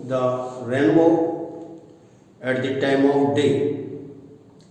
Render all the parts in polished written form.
the rainbow at the time of day.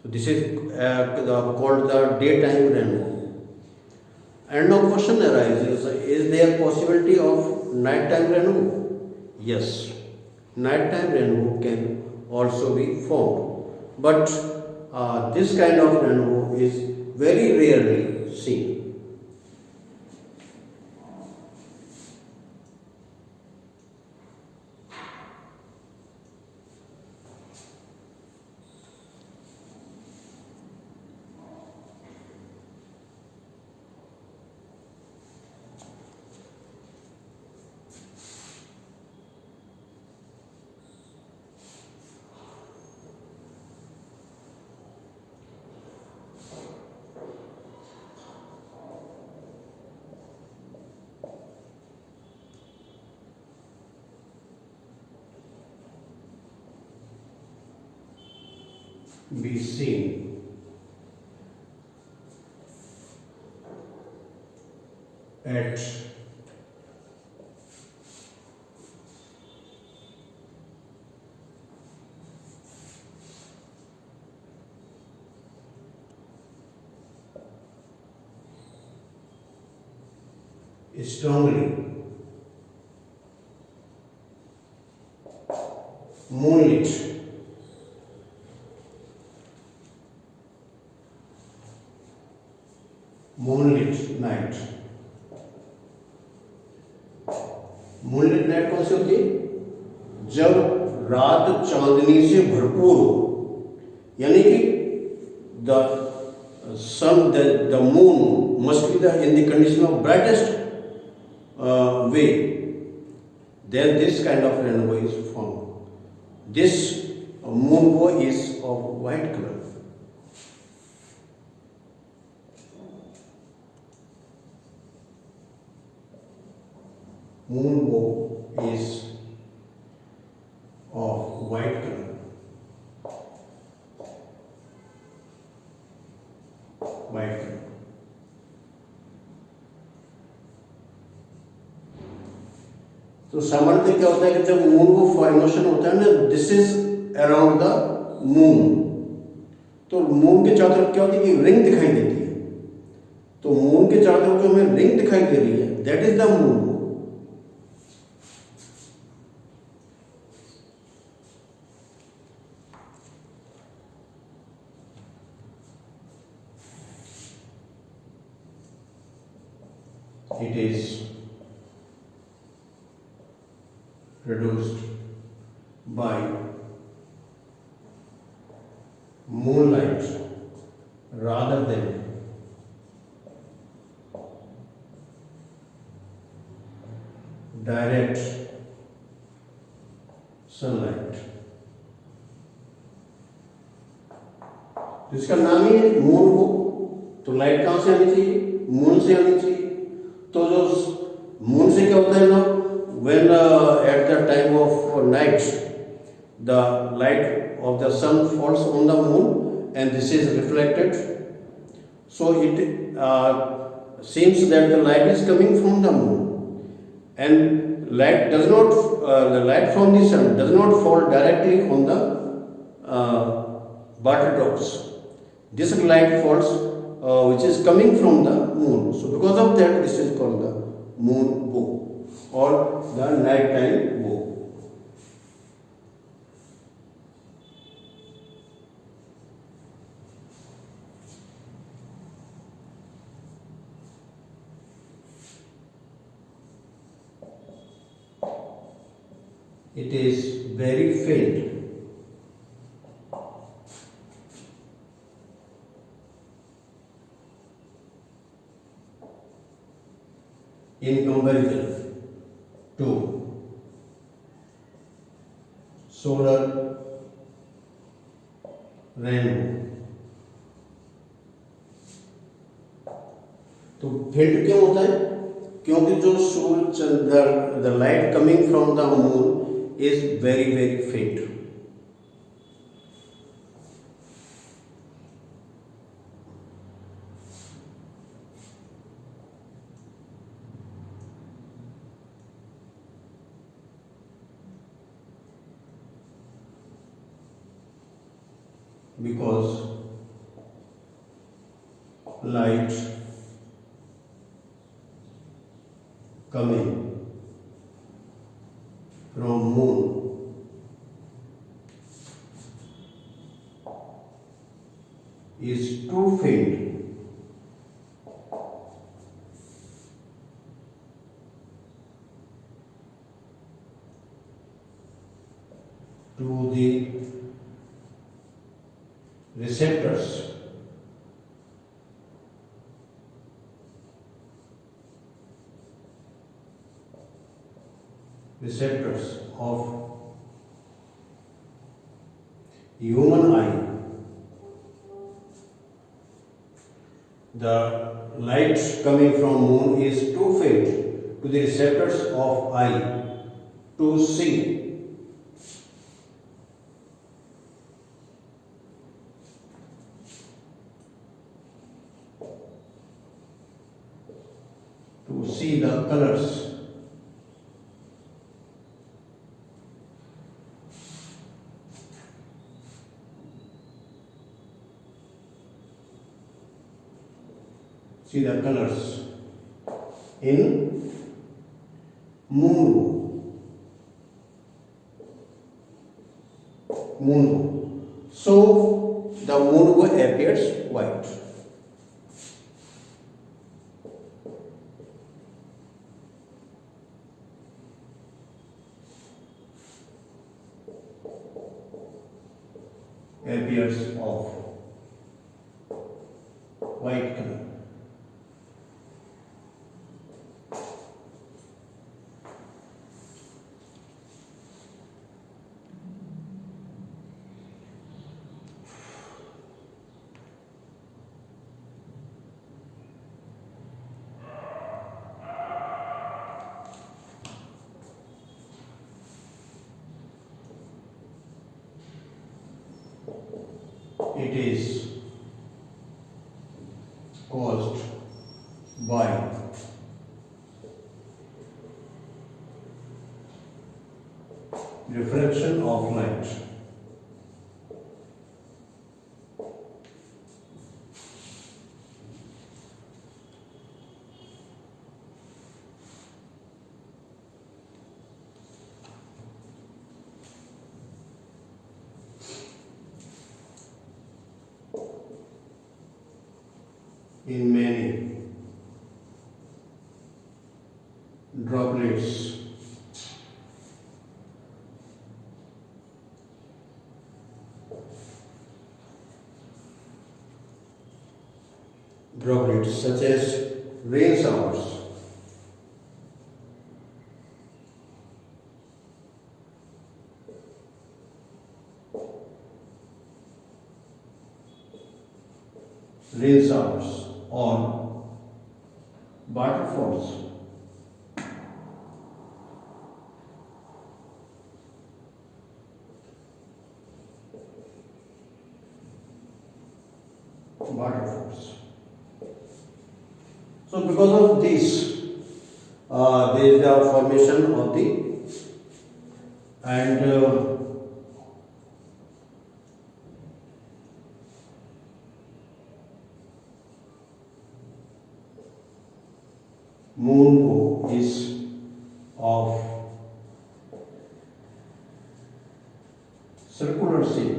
So this is called the daytime rainbow. And now question arises, is there possibility of nighttime rainbow? Yes, nighttime rainbow can also be formed, but this kind of rainbow is very rarely seen. Be seen at strongly moonlit night. Moonlit night कौन सी होती है? जब रात चांदनी से भरपूर हो, यानी कि the sun the moon must be the in the condition of brightest way, then this kind of rainbow is formed. This moonbow is of white color. Moonbow is of white color. White color. तो सामान्यतः क्या होता है कि जब moon को formation होता है ना, this is around the moon, तो मून के चारों तरफ क्या होती है कि रिंग दिखाई देती है. तो मून के चारों तरफ जो हमें रिंग दिखाई दे रही है, that is the moon. It is produced by moonlight rather than direct sunlight. इसका नाम ही है मून को, तो लाइट कहां से आनी चाहिए? मून से आनी चाहिए. तो जो मून से क्या होता है ना, when at the time of night the light of the sun falls on the moon and this is reflected, so it seems that the light is coming from the moon, and light does not the light from the sun does not fall directly on the water drops. This light falls which is coming from the moon. So because of that, this is called the moon bow or the nighttime bow. It is very faint. In comparison to solar rainbow. तो फेंट क्यों होता है? क्योंकि जो सूर्य the light coming from the moon is very very faint. because light coming from moon is too faint to the receptors of human eye. The light coming from moon is too faint to the receptors of eye to see. To see the colors. See the colors in moon. So the moon appears white. Appears of white color. It is caused by refraction of light. In many droplets such as rain showers. Or waterfalls. So because of this, there is the formation of the moon is of circular shape.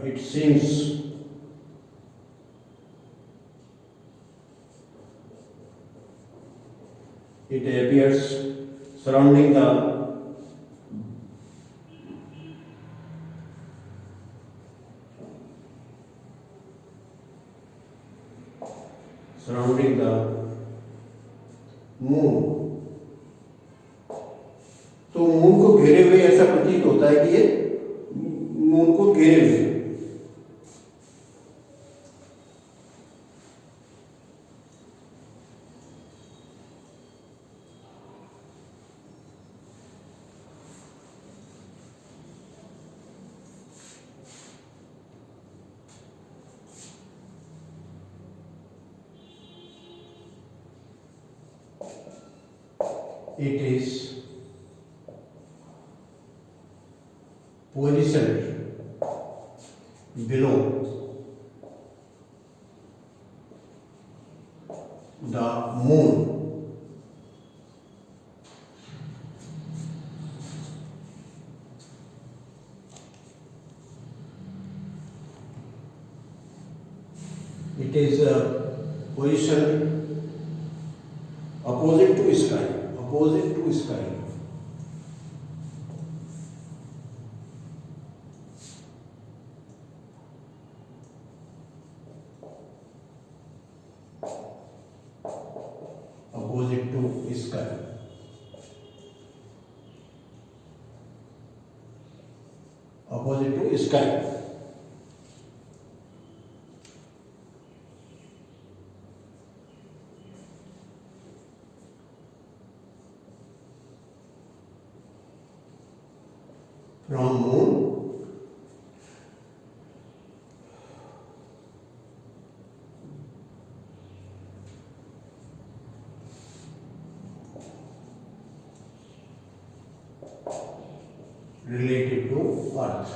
It seems it appears surrounding the moon. तो moon को घेरे हुए ऐसा प्रतीत होता है कि ये मून को घेरे हुए. it is positioned below the moon. It is position opposite to sky, opposite to sky. Opposite to sky. Opposite to sky. From moon related to earth.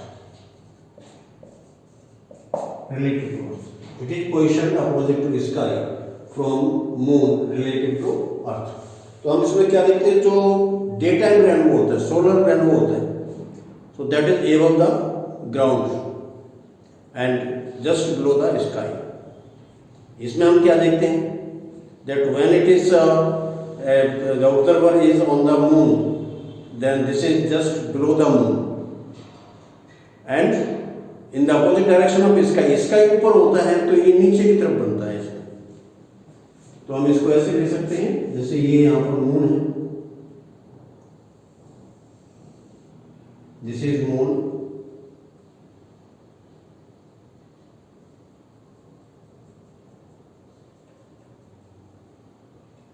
Related to earth. It is positioned opposite to sky from moon related to earth. तो हम इसमें क्या देखते हैं, जो day time rainbow होता है, solar rainbow होता है, so that is above the ground and just below the sky. इसमें हम क्या देखते हैं, that when it is the observer is on the moon, then this is just below the moon and in the opposite direction of sky. sky ऊपर होता है तो ये नीचे की तरफ बनता है इसमें. तो हम इसको ऐसे ले सकते हैं, जैसे ये यहाँ पर मून है, दिस इज मून,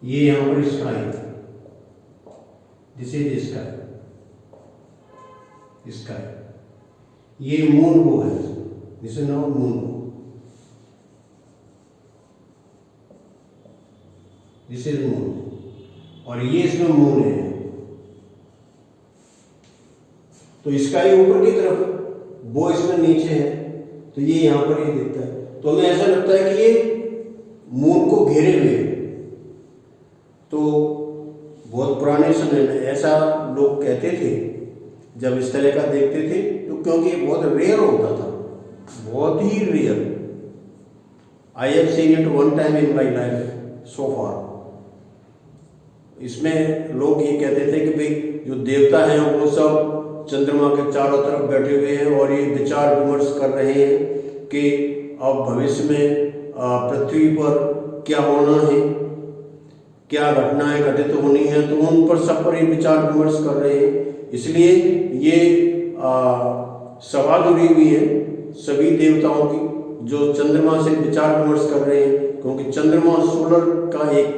ये यहाँ पर sky, this is sky, sky, ये मून को है, दिस इज नॉट मून को, दिस इज मून, और ये इसमें मून है. तो स्काई ऊपर की तरफ, वो इसमें नीचे है, तो ये यहाँ पर ये दिखता है. तो हमें ऐसा लगता है कि ये मून को घेरे हुए है. तो बहुत पुराने समय में ऐसा लोग कहते थे जब इस तरह का देखते थे, तो क्योंकि ये बहुत रेयर होता था, बहुत ही rare. I have seen it one time in my life so far. इसमें लोग ये कहते थे कि भाई जो देवता हैं वो सब चंद्रमा के चारों तरफ बैठे हुए हैं और ये विचार विमर्श कर रहे हैं कि अब भविष्य में पृथ्वी पर क्या होना है, क्या घटनाएं घटित होनी है, तो उन पर सब पर ये विचार विमर्श कर रहे हैं. इसलिए ये सभा जुड़ी हुई है सभी देवताओं की जो चंद्रमा से विचार विमर्श कर रहे हैं, क्योंकि चंद्रमा सोलर का एक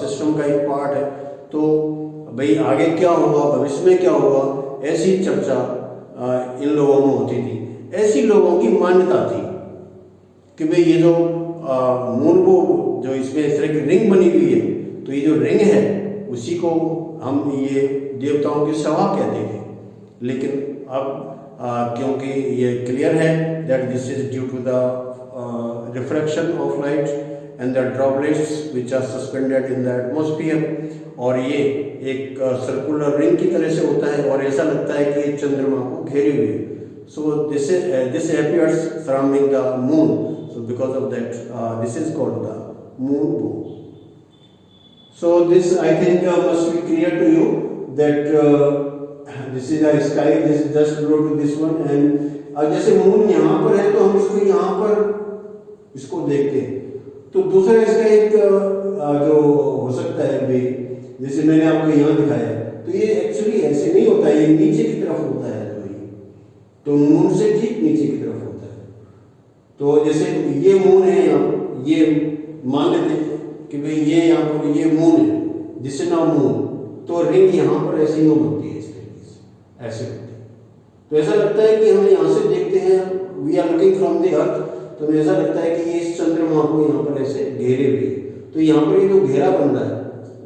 सिस्टम का एक पार्ट है. तो भाई आगे क्या होगा, भविष्य में क्या होगा, ऐसी चर्चा इन लोगों में होती थी. ऐसी लोगों की मान्यता थी कि भाई ये जो मून को जो इसमें इस तरह की रिंग बनी हुई है, तो ये जो रिंग है उसी को हम ये देवताओं की सभा कहते थे. लेकिन अब क्योंकि ये क्लियर है that this is due to the refraction of light and the droplets which are suspended in the atmosphere, और ये एक सर्कुलर रिंग की तरह से होता है और ऐसा लगता है कि ये चंद्रमा को घेरे हुए है. So this appears surrounding the moon, so because of that this is called the moon bow. So this I think must be clear to you that this is a sky, this is just below to this one, and जैसे moon यहाँ पर है तो हम इसको यहाँ पर इसको देखते हैं. तो दूसरा इसका एक जो हो सकता है भी, जैसे मैंने आपको यहाँ दिखाया, तो ये एक्चुअली ऐसे नहीं होता है, ये नीचे की तरफ होता है. तो मून से ठीक नीचे की तरफ होता है. तो जैसे ये मून है यहाँ पर, ये मान लेते हैं कि भाई ये यहाँ पर ये मून है, जिससे ना मून, तो रिंग यहाँ पर ऐसे ही बनती है, इस तरीके से ऐसे होती है. तो ऐसा लगता है कि हम यहाँ से देखते हैं, we are looking from the earth, तो हमें ऐसा लगता है कि ये इस चंद्रमा को यहाँ पर ऐसे घेरे हुए. तो यहाँ पर ये जो घेरा बन रहा है,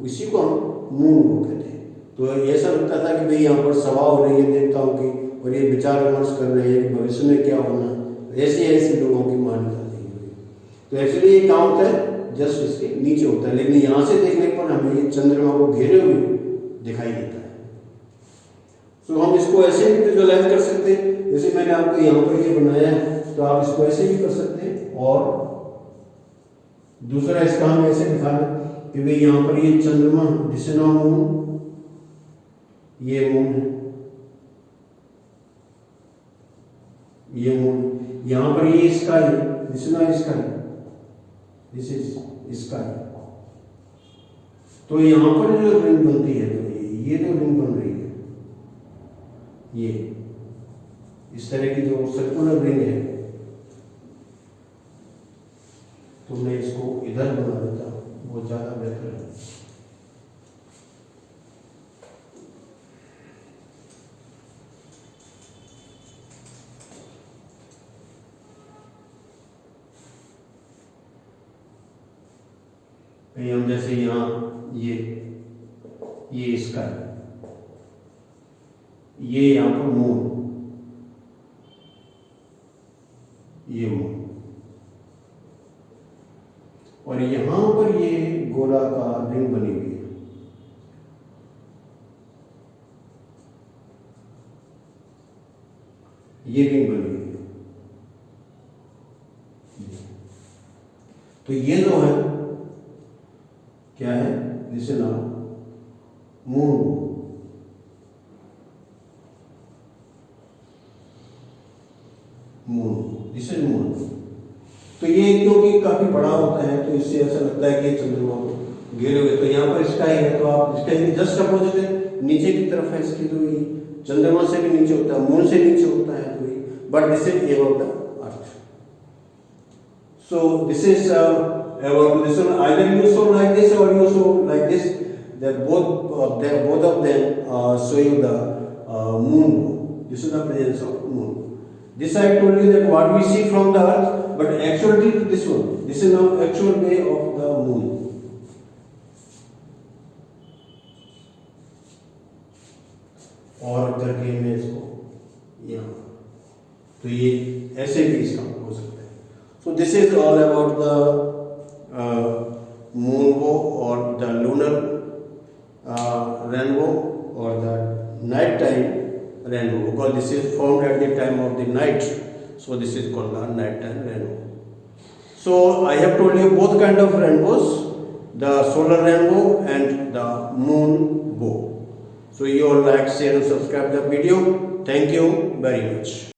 इसी को हम मून बो कहते हैं। तो ऐसा लगता था कि भाई यहाँ पर सभा हो रही है देवताओं की और ये विचार विमर्श कर रहे हैं कि भविष्य में क्या होना, ऐसी लोगों की मान्यता दी हुई। तो एक्चुअली ये कहाँ होता है, जस्ट इसके नीचे होता है, लेकिन यहाँ से देखने पर हमें ये चंद्रमा को घेरे हुए दिखाई देता है। तो हम इसको ऐसे भी विजुअलाइज कर सकते हैं, जैसे मैंने आपको यहाँ पर ये बनाया है, तो आप इसको ऐसे भी कर सकते हैं। और दूसरा इसका हम ऐसे दिखाना कि भाई यहाँ पर ये चंद्रमा, दिस इज नाउ मून, ये मून है, ये मून, यहाँ पर ये स्काई है, this is now sky, this is sky. तो यहाँ पर जो रिंग बनती है, तो ये जो रिंग बन रही है, ये इस तरह की जो सर्कुलर रिंग है, तो मैं इसको इधर बना देता हूँ, वो ज्यादा बेहतर है। हम जैसे यहाँ ये इसका है, ये यहाँ पर मून, ये मून, और यहां पर ये गोलाकार रिंग बनी हुई है। ये रिंग बनी हुई है। तो ये जो है क्या है, जिसे नाम मून, दिस इज मून। तो ये क्योंकि काफी बड़ा होता है, तो इससे ऐसा लगता है कि चंद्रमा को घेरे हुए। तो यहाँ पर स्काई है, तो आप स्काई की जस्ट अपोजिट है, नीचे की तरफ है इसकी, तो ये चंद्रमा से भी नीचे होता है, मून से नीचे होता है, तो ये but this is about the earth. So this is about this one, either you show like this और you show like this, that both of them show you the moon. This is the presence of moon. This I told you that what we see from the earth, but actually this one, this is now actual way of the moon. और करके मैं इसको यहाँ, तो ये ऐसे भी इसका हो सकता है। So this is all about the moonbow or the lunar rainbow or the night time rainbow, because this is formed at the time of the night, so this is called the night time rainbow. So I have told you both kind of rainbows, the solar rainbow and the moonbow. So you all like, share and subscribe the video. Thank you very much.